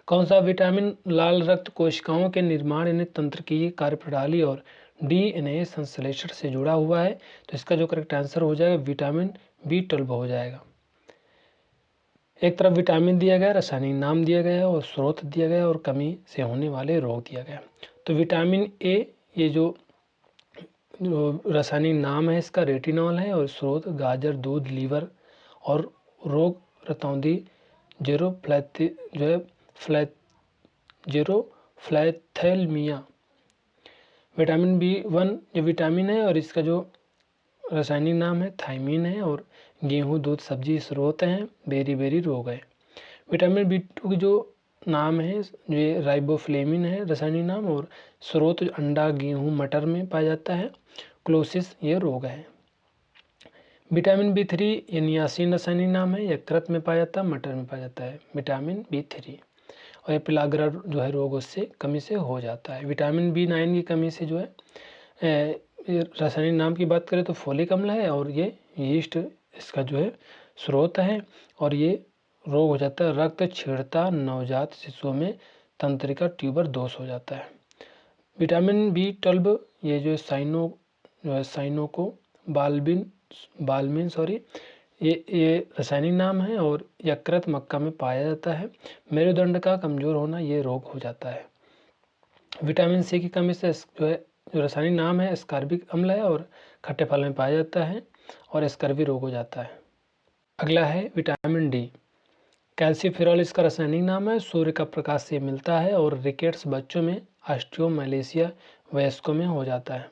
कौन सा विटामिन लाल रक्त कोशिकाओं के निर्माण तंत्रिकीय कार्यप्रणाली और डीएनए संश्लेषण से जुड़ा हुआ है? तो इसका जो करेक्ट आंसर हो जाएगा विटामिन B12 हो जाएगा। एक तरफ विटामिन दिया गया, रासायनिक नाम दिया गया और स्रोत दिया गया और कमी से होने वाले रोग दिया गया। तो विटामिन ए, ये जो रासायनिक नाम है इसका रेटिनॉल है और स्रोत गाजर, दूध, लीवर और रोग रतौंधी जेरोफ्लैथेलमिया। विटामिन B1 ये विटामिन है और इसका जो रासायनिक नाम है थायमीन है और गेहूं, दूध, सब्जी स्रोत हैं, बेरी रोग है। विटामिन B2 की जो नाम है ये राइबोफ्लेविन है रासायनिक नाम और स्रोत अंडा, गेहूं, मटर में पाया जाता है। क्लोसिस ये रोग है। विटामिन B3 ये नियासिन रासायनिक नाम है, यकृत में पाया जाता है, मटर में पाया जाता है विटामिन B3 और ये पिलाग्रा जो है रोग उससे कमी से हो जाता है। विटामिन B9 की कमी से जो है रासायनिक नाम की बात करें तो फोलिक अम्ल है और ये यीस्ट इसका जो है स्रोत है और ये रोग हो जाता है रक्त छीड़ता नवजात शिशुओं में तंत्रिका ट्यूबर दोष हो जाता है। विटामिन B12 ये जो साइनोको बालमिन ये रासायनिक नाम है और यकृत मक्का में पाया जाता है। मेरुदंड का कमजोर होना ये रोग हो जाता है। विटामिन C की कमी से जो है जो रासायनिक नाम है स्कार्बिक अम्ल है और खट्टे फल में पाया जाता है और स्कर्वी रोग हो जाता है। अगला है विटामिन D। कैल्सीफेरॉल इसका रासायनिक नाम है, सूर्य का प्रकाश से मिलता है और रिकेट्स बच्चों में, ऑस्टियोमैलेशिया वयस्कों में हो जाता है।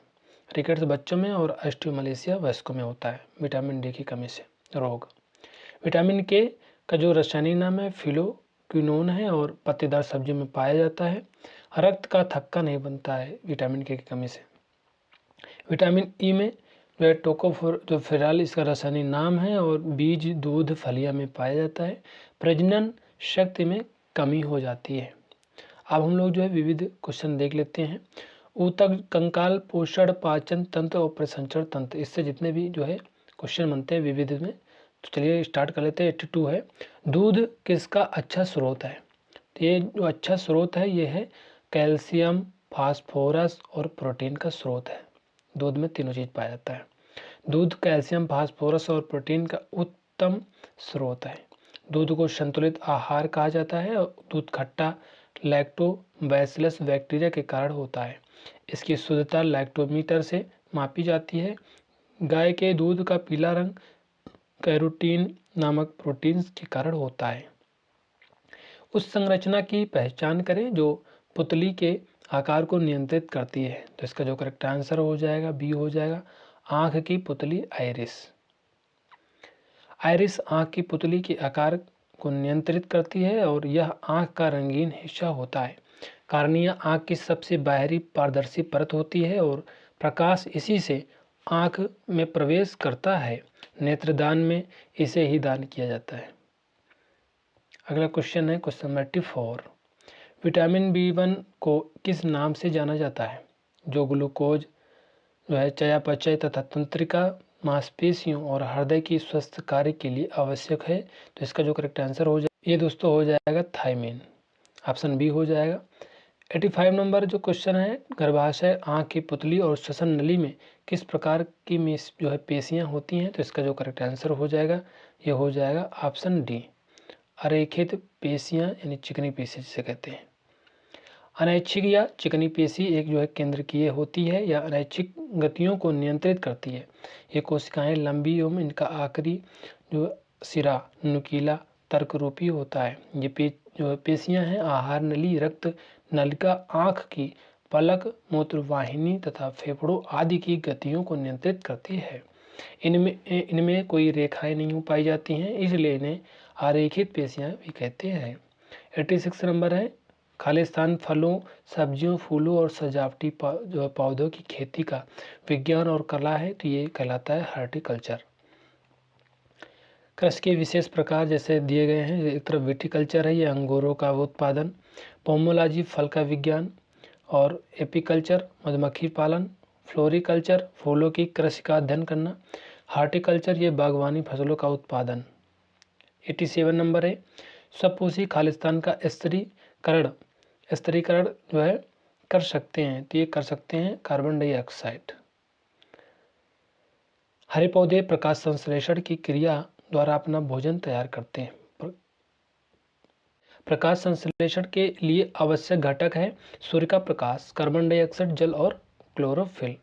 रिकेट्स बच्चों में और ऑस्टियोमलेशिया वयस्कों में होता है विटामिन डी की कमी से रोग। विटामिन के का जो रासायनिक नाम है फिलोक्विनोन है और पत्तेदार सब्जियों में पाया जाता है। रक्त का थक्का नहीं बनता है विटामिन के की कमी से। विटामिन ई में जो है टोकोफेरॉल इसका रासायनिक नाम है और बीज दूध फलिया में पाया जाता है। प्रजनन शक्ति में कमी हो जाती है। अब हम लोग जो है विविध क्वेश्चन देख लेते हैं। ऊतक, कंकाल, पोषण, पाचन तंत्र और प्रसंचरण तंत्र, इससे जितने भी जो है क्वेश्चन बनते हैं विविध में। तो चलिए स्टार्ट कर लेते हैं। 82 है, दूध किसका अच्छा स्रोत है? तो ये जो अच्छा स्रोत है ये है कैल्शियम, फास्फोरस और प्रोटीन का स्रोत है। दूध में तीनों चीज़ पाया जाता है। दूध कैल्शियम, फास्फोरस और प्रोटीन का उत्तम स्रोत है। दूध को संतुलित आहार कहा जाता है और दूध खट्टा लैक्टोबैसिलस बैक्टीरिया के कारण होता है। इसकी शुद्धता लैक्टोमीटर से मापी जाती है। गाय के दूध का पीला रंग कैरोटीन नामक प्रोटीन के कारण होता है। उस संरचना की पहचान करें जो पुतली के आकार को नियंत्रित करती है। तो इसका जो करेक्ट आंसर हो जाएगा बी हो जाएगा, आँख की पुतली आइरिस। आइरिस आँख की पुतली के आकार को नियंत्रित करती है और यह आँख का रंगीन हिस्सा होता है। कार्निया आँख की सबसे बाहरी पारदर्शी परत होती है और प्रकाश इसी से आँख में प्रवेश करता है। नेत्रदान में इसे ही दान किया जाता है। अगला क्वेश्चन है क्वेश्चन नंबर 84, विटामिन B1 को किस नाम से जाना जाता है? जो ग्लूकोज जो है चयापचय तथा तंत्रिका, मांसपेशियों और हृदय की स्वस्थ कार्य के लिए आवश्यक है। तो इसका जो करेक्ट आंसर हो जाए ये दोस्तों हो जाएगा थायमिन, ऑप्शन बी हो जाएगा। 85 नंबर जो क्वेश्चन है, गर्भाशय, आँख की पुतली और श्वसन नली में किस प्रकार की जो है पेशियाँ होती हैं? तो इसका जो करेक्ट आंसर हो जाएगा ये हो जाएगा ऑप्शन डी, अरेखित पेशियाँ यानी चिकनी पेशी जिसे कहते हैं। अनैच्छिक या चिकनी पेशी एक जो है केंद्रकीय होती है या अनैच्छिक गतियों को नियंत्रित करती है। ये कोशिकाएं लंबी एवं इनका आखिरी जो सिरा नुकीला तर्क रूपी होता है। ये जो पेशियां हैं आहार नली, रक्त नलिका, आँख की पलक, मूत्रवाहिनी तथा फेफड़ों आदि की गतियों को नियंत्रित करती है। इनमें कोई रेखाएं नहीं हो पाई जाती हैं, इसलिए इन्हें आरेखित पेशियां भी कहते हैं। 86 नंबर है, खालिस्तान फलों, सब्जियों, फूलों और सजावटी जो पौधों की खेती का विज्ञान और कला है। तो ये कहलाता है हॉर्टिकल्चर। कृषि के विशेष प्रकार जैसे दिए गए हैं, एक तरफ विटिकल्चर है, ये अंगूरों का उत्पादन, पोमोलॉजी फल का विज्ञान और एपीकल्चर मधुमक्खी पालन, फ्लोरिकल्चर फूलों की कृषि का अध्ययन करना, हॉर्टिकल्चर ये बागवानी फसलों का उत्पादन। 87 नंबर है, स्वपोषी खालिस्तान का स्तरीकरण जो है कर सकते हैं। तो ये कर सकते हैं कार्बन डाइऑक्साइड। हरे पौधे प्रकाश संश्लेषण की क्रिया द्वारा अपना भोजन तैयार करते हैं। प्रकाश संश्लेषण के लिए आवश्यक घटक है सूर्य का प्रकाश, कार्बन डाइऑक्साइड, जल और क्लोरोफिल।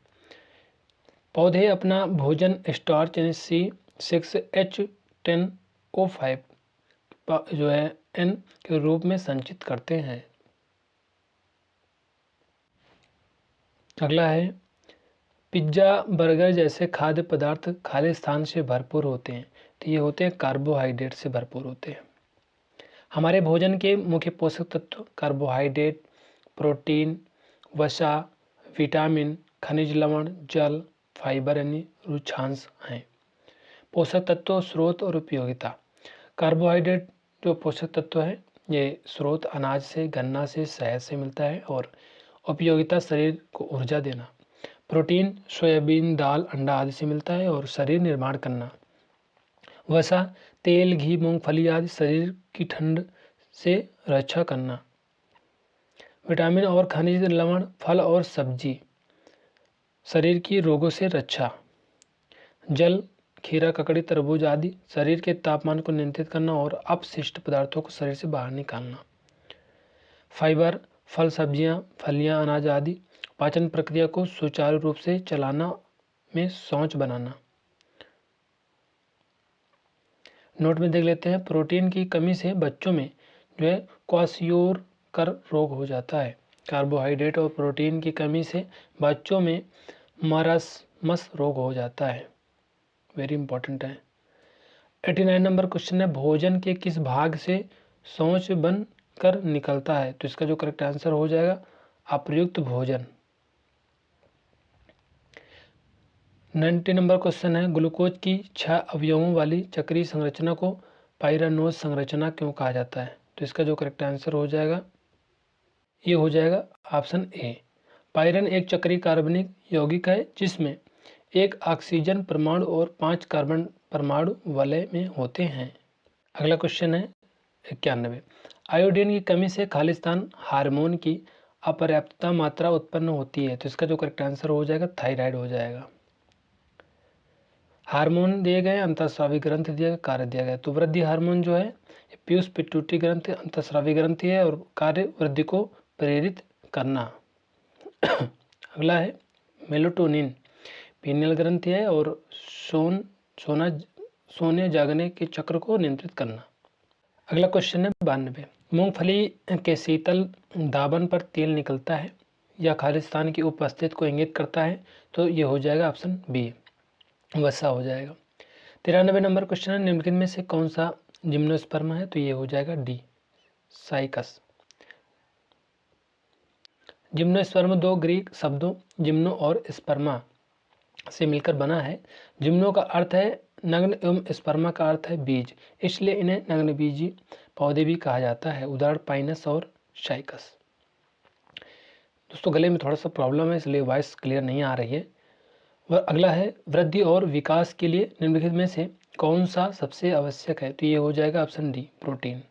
पौधे अपना भोजन स्टार्च यानी C6H10O5 जो है N के रूप में संचित करते हैं। अगला है, पिज्जा, बर्गर जैसे खाद्य पदार्थ खालिस्तान से भरपूर होते हैं। तो ये होते हैं कार्बोहाइड्रेट से भरपूर होते हैं। हमारे भोजन के मुख्य पोषक तत्व कार्बोहाइड्रेट, प्रोटीन, वसा, विटामिन, खनिज लवण, जल, फाइबर यानी रुक्षांश हैं। पोषक तत्व, स्रोत और उपयोगिता। कार्बोहाइड्रेट जो पोषक तत्व है ये स्रोत अनाज से, गन्ना से, शहद से मिलता है और उपयोगिता शरीर को ऊर्जा देना। प्रोटीन सोयाबीन, दाल, अंडा आदि से मिलता है और शरीर निर्माण करना। वसा तेल, घी, मूंगफली आदि शरीर की ठंड से रक्षा करना। विटामिन और खनिज लवण फल और सब्जी शरीर की रोगों से रक्षा। जल खीरा, ककड़ी, तरबूज आदि शरीर के तापमान को नियंत्रित करना और अपशिष्ट पदार्थों को शरीर से बाहर निकालना। फाइबर फल, सब्जियां, फलियां, अनाज आदि पाचन प्रक्रिया को सुचारू रूप से चलाना में सोच बनाना। नोट में देख लेते हैं, प्रोटीन की कमी से बच्चों में जो है क्वाशियोरकर रोग हो जाता है। कार्बोहाइड्रेट और प्रोटीन की कमी से बच्चों में मारास्मस रोग हो जाता है। वेरी इंपॉर्टेंट है। 89 नंबर क्वेश्चन है, भोजन के किस भाग से शौच बन कर निकलता है? तो इसका जो करेक्ट आंसर हो जाएगा अप्रयुक्त भोजन। 90 नंबर क्वेश्चन है, ग्लूकोज की 6 अवयवों वाली चक्रीय संरचना को पाइरानोज संरचना क्यों कहा जाता है? तो इसका जो करेक्ट आंसर हो जाएगा ये हो जाएगा ऑप्शन ए। पाइरन एक चक्रीय कार्बनिक यौगिक है जिसमें एक ऑक्सीजन परमाणु और 5 कार्बन परमाणु वलय में होते हैं। अगला क्वेश्चन है 91, आयोडीन की कमी से खालिस्तान हार्मोन की अपर्याप्तता मात्रा उत्पन्न होती है। तो इसका जो करेक्ट आंसर हो जाएगा थायराइड हो जाएगा। हार्मोन दिए गए, अंतःस्रावी ग्रंथ दिया गया, कार्य दिया गया। तो वृद्धि हार्मोन जो है पीयूष पिट्यूटरी ग्रंथि अंतःस्रावी ग्रंथि है और कार्य वृद्धि को प्रेरित करना। अगला है मेलाटोनिन पीनियल ग्रंथि है और सोने जागने के चक्र को नियंत्रित करना। अगला क्वेश्चन है 92, मूंगफली के शीतल दाबन पर तेल निकलता है या खालिस्तान की उपस्थिति को इंगित करता है? तो ये हो जाएगा ऑप्शन बी, वसा हो जाएगा। 93 नंबर क्वेश्चन है, निम्नलिखित में से कौन सा जिम्नोस्पर्म है? तो ये हो जाएगा डी, साइकस। जिम्नोस्पर्म दो ग्रीक शब्दों जिम्नो और स्पर्मा से मिलकर बना है। जिम्नो का अर्थ है नग्न एवं स्पर्मा का अर्थ है बीज, इसलिए इन्हें नग्न बीजी पौधे भी कहा जाता है। उदाहरण पाइनस और साइकस। दोस्तों गले में थोड़ा सा प्रॉब्लम है इसलिए वॉइस क्लियर नहीं आ रही है। वह अगला है, वृद्धि और विकास के लिए निम्नलिखित में से कौन सा सबसे आवश्यक है? तो ये हो जाएगा ऑप्शन डी, प्रोटीन।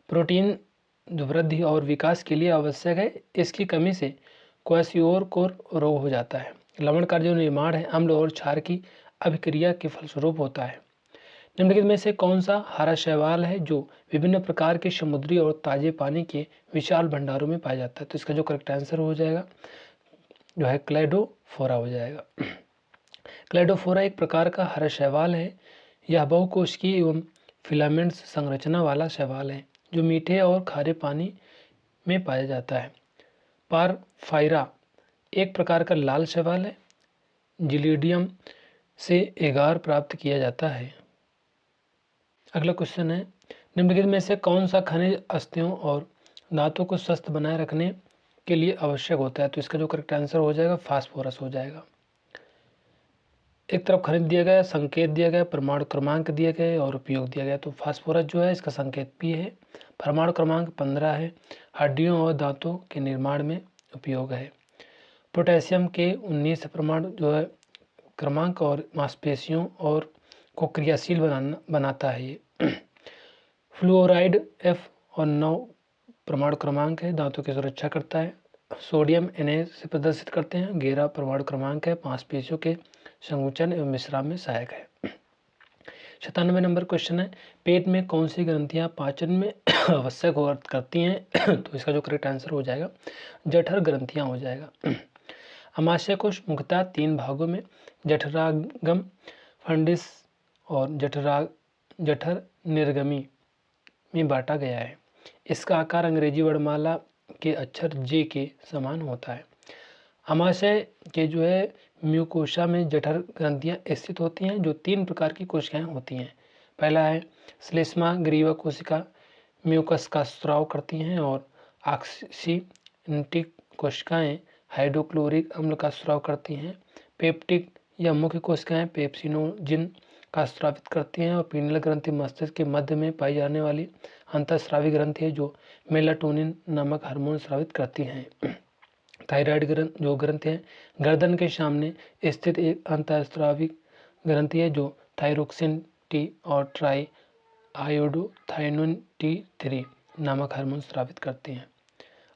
प्रोटीन जो वृद्धि और विकास के लिए आवश्यक है, इसकी कमी से क्वाशियोरकोर रोग हो जाता है। लवण का जो निर्माण है अम्ल और क्षार की अभिक्रिया के फलस्वरूप होता है। निम्नलिखित में से कौन सा हरा शैवाल है जो विभिन्न प्रकार के समुद्री और ताजे पानी के विशाल भंडारों में पाया जाता है? तो इसका जो करेक्ट आंसर हो जाएगा जो है क्लेडोफोरा हो जाएगा। क्लेडोफोरा एक प्रकार का हरा शैवाल है। यह बहुकोशिकीय एवं फिलामेंट्स संरचना वाला शैवाल है जो मीठे और खारे पानी में पाया जाता है। पारफाइरा एक प्रकार का लाल शैवाल है। जिलीडियम से एगार प्राप्त किया जाता है। अगला क्वेश्चन है, निम्नलिखित में से कौन सा खनिज अस्थियों और दांतों को स्वस्थ बनाए रखने के लिए आवश्यक होता है? तो इसका जो करेक्ट आंसर हो जाएगा फास्फोरस हो जाएगा। एक तरफ खनिज दिया गया, संकेत दिया गया, परमाणु क्रमांक दिए गए और उपयोग दिया गया। तो फास्फोरस जो है इसका संकेत पी है, परमाणु क्रमांक 15 है, हड्डियों और दांतों के निर्माण में उपयोग है। पोटेशियम के 19 परमाणु जो है क्रमांक और मांसपेशियों और को क्रियाशील बनाता है ये। फ्लोराइड F और 9 परमाणु क्रमांक है, दांतों की सुरक्षा करता है। सोडियम Na से प्रदर्शित करते हैं। 11 परमाणु क्रमांक है, मांसपेशियों के संकुचन एवं विश्राम में सहायक है। 97 नंबर क्वेश्चन है, पेट में कौन सी ग्रंथियां पाचन में आवश्यक करती हैं? तो इसका जो करेक्ट आंसर हो जाएगा जठर ग्रंथियां हो जाएगा। अमाशय कोश मुख्यतः 3 भागों में जठरागम फंडिस और जठर निर्गमी में बांटा गया है। इसका आकार अंग्रेजी वर्णमाला के अक्षर जे के समान होता है। अमाशय के जो है म्यूकोशा में जठर ग्रंथियां स्थित होती हैं जो 3 प्रकार की कोशिकाएं होती हैं। पहला है श्लेष्मा ग्रीवा कोशिका, म्यूकस का स्राव करती हैं और ऑक्सीनेटिक कोशिकाएं हाइड्रोक्लोरिक अम्ल का स्राव करती हैं। पेप्टिक या मुख्य कोशिकाएं पेप्सिनोजिन का स्रावित करती हैं और पीनियल ग्रंथि मस्तिष्क के मध्य में पाई जाने वाली अंतःस्रावी ग्रंथि है जो मेलाटोनिन नामक हार्मोन स्रावित करती हैं। थायराइड जो ग्रंथि है गर्दन के सामने स्थित एक अंतःस्रावी ग्रंथि है जो थायरोक्सिन टी और ट्राई आयोडोथायोनिन T3 नामक हार्मोन स्रावित करती हैं।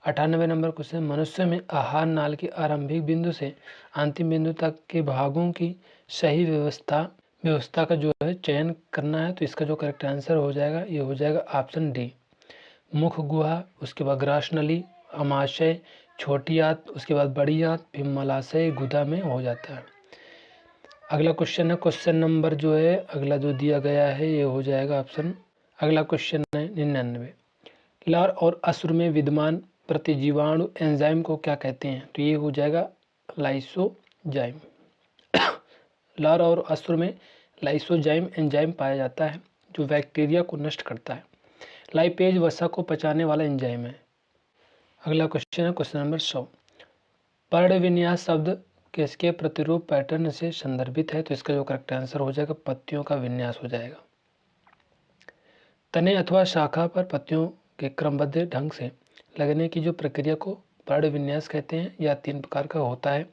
98 नंबर क्वेश्चन, मनुष्य में आहार नाल के आरंभिक बिंदु से अंतिम बिंदु तक के भागों की सही व्यवस्था का जो है चयन करना है। तो इसका जो करेक्ट आंसर हो जाएगा ये हो जाएगा ऑप्शन डी, मुख गुहा, उसके बाद ग्रास नली, अमाशय, छोटी आंत, उसके बाद बड़ी आंत, फिर मलाशय गुदा में हो जाता है। अगला क्वेश्चन है क्वेश्चन नंबर जो है अगला जो दिया गया है ये हो जाएगा ऑप्शन। अगला क्वेश्चन है 99, लार और असुर में विद्यमान प्रतिजीवाणु एंजाइम को क्या कहते हैं? तो ये हो जाएगा लाइसोजाइम जाइम। लार और असुर में लाइसोजाइम एंजाइम पाया जाता है जो बैक्टीरिया को नष्ट करता है। लाइपेज वसा को पचाने वाला एंजाइम है। अगला क्वेश्चन है क्वेश्चन नंबर 100। पर्णविन्यास शब्द किसके प्रतिरूप पैटर्न से संदर्भित है? तो इसका जो करेक्ट आंसर हो जाएगा पत्तियों का विन्यास हो जाएगा। तने अथवा शाखा पर पत्तियों के क्रमबद्ध ढंग से लगने की जो प्रक्रिया को पर्णविन्यास कहते हैं। यह 3 प्रकार का होता है।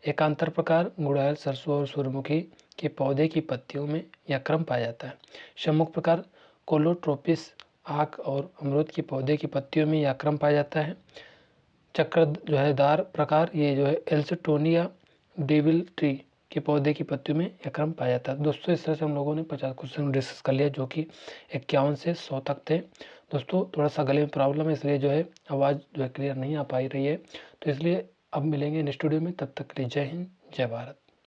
एकांतर प्रकार गुड़हल, सरसों और सूर्यमुखी के पौधे की पत्तियों में यह क्रम पाया जाता है। सम्मुख प्रकार कोलोट्रोपिस, आक और अमरूद के पौधे की पत्तियों में यह क्रम पाया जाता है। चक्र जो है दार प्रकार, ये जो है एल्सटोनिया डेविल ट्री के पौधे की पत्तियों में यह क्रम पाया जाता है। दोस्तों इस तरह से हम लोगों ने 50 क्वेश्चन डिस्कस कर लिया जो कि 51 से 100 तक थे। दोस्तों थोड़ा सा गले में प्रॉब्लम है इसलिए जो है आवाज़ जो है क्लियर नहीं आ पाई रही है, तो इसलिए अब मिलेंगे नेक्स्ट वीडियो में। तब तक के लिए जय हिंद, जय भारत।